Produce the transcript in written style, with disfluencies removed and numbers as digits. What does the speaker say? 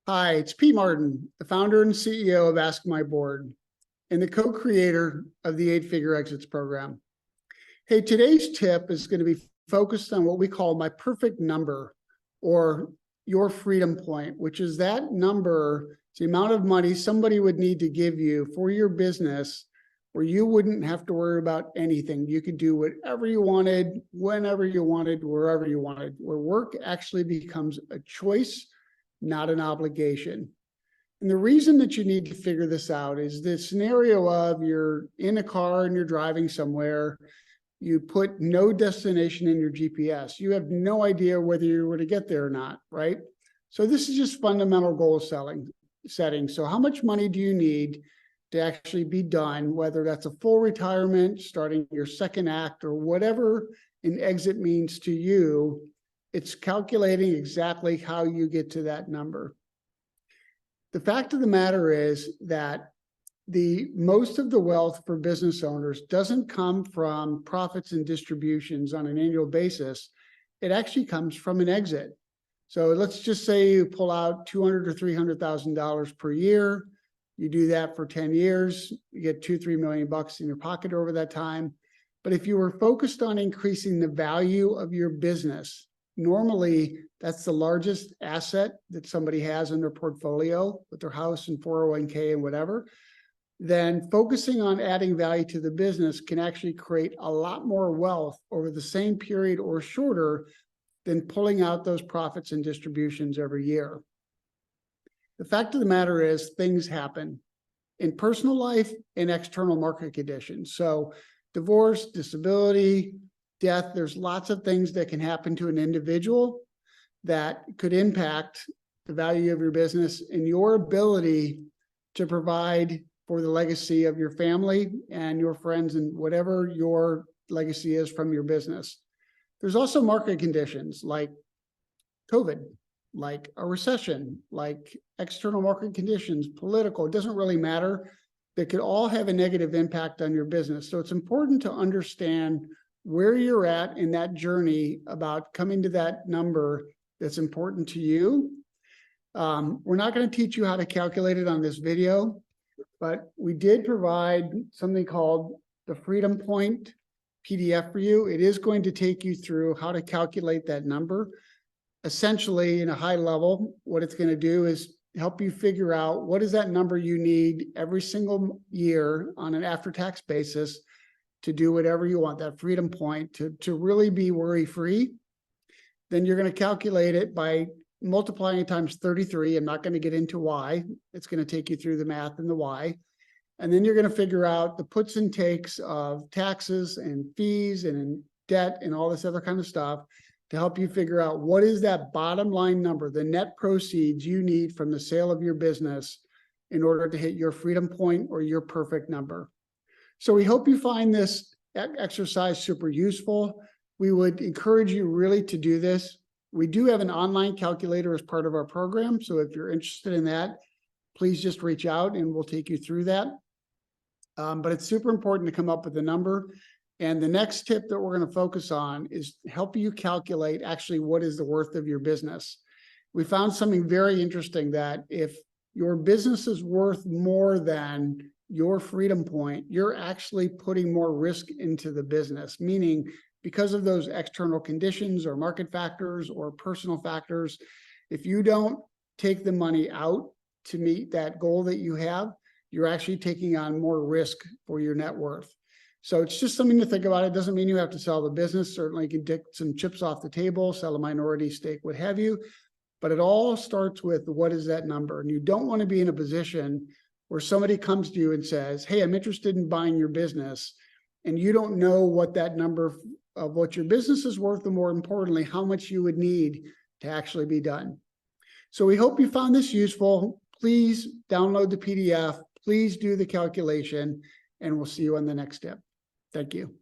Hi, it's Pete Martin, the founder and CEO of Ask My Board and the co-creator of the 8-Figure Exits program. Hey, today's tip is going to be focused on what we call my perfect number, or your freedom point, which is that number, the amount of money somebody would need to give you for your business where you wouldn't have to worry about anything. You could do whatever you wanted, whenever you wanted, wherever you wanted, where work actually becomes a choice, not an obligation. And the reason that you need to figure this out is the scenario of you're in a car and you're driving somewhere, you put no destination in your GPS. You have no idea whether you were to get there or not, right? So this is just fundamental goal setting. So how much money do you need to actually be done, whether that's a full retirement, starting your second act, or whatever an exit means to you? It's calculating exactly how you get to that number. The fact of the matter is that most of the wealth for business owners doesn't come from profits and distributions on an annual basis. It actually comes from an exit. So let's just say you pull out $200,000 or $300,000 per year. You do that for 10 years, you get $2-3 million in your pocket over that time. But if you were focused on increasing the value of your business, normally that's the largest asset that somebody has in their portfolio with their house and 401k and whatever, then focusing on adding value to the business can actually create a lot more wealth over the same period or shorter than pulling out those profits and distributions every year. The fact of the matter is things happen in personal life and external market conditions. So divorce, disability, death, there's lots of things that can happen to an individual that could impact the value of your business and your ability to provide for the legacy of your family and your friends and whatever your legacy is from your business. There's also market conditions like COVID, like a recession, like external market conditions, political, it doesn't really matter. They could all have a negative impact on your business. So it's important to understand where you're at in that journey about coming to that number that's important to you. We're not going to teach you how to calculate it on this video, but we did provide something called the Freedom Point PDF for you. It is going to take you through how to calculate that number. Essentially, in a high level, what it's going to do is help you figure out what is that number you need every single year on an after-tax basis to do whatever you want, that freedom point to really be worry-free. Then you're going to calculate it by multiplying it times 33. I'm not going to get into why. It's going to take you through the math and the why. And then you're going to figure out the puts and takes of taxes and fees and debt and all this other kind of stuff to help you figure out what is that bottom line number, the net proceeds you need from the sale of your business in order to hit your freedom point or your perfect number. So we hope you find this exercise super useful. We would encourage you really to do this. We do have an online calculator as part of our program. So if you're interested in that, please just reach out and we'll take you through that. But it's super important to come up with a number. And the next tip that we're going to focus on is help you calculate actually what is the worth of your business. We found something very interesting that if your business is worth more than your freedom point, you're actually putting more risk into the business, meaning because of those external conditions or market factors or personal factors, if you don't take the money out to meet that goal that you have, you're actually taking on more risk for your net worth. So it's just something to think about. It doesn't mean you have to sell the business. Certainly you can take some chips off the table, sell a minority stake, what have you. But it all starts with what is that number? And you don't want to be in a position where somebody comes to you and says, hey, I'm interested in buying your business. And you don't know what that number of what your business is worth, and more importantly, how much you would need to actually be done. So we hope you found this useful. Please download the PDF. Please do the calculation, and we'll see you on the next step. Thank you.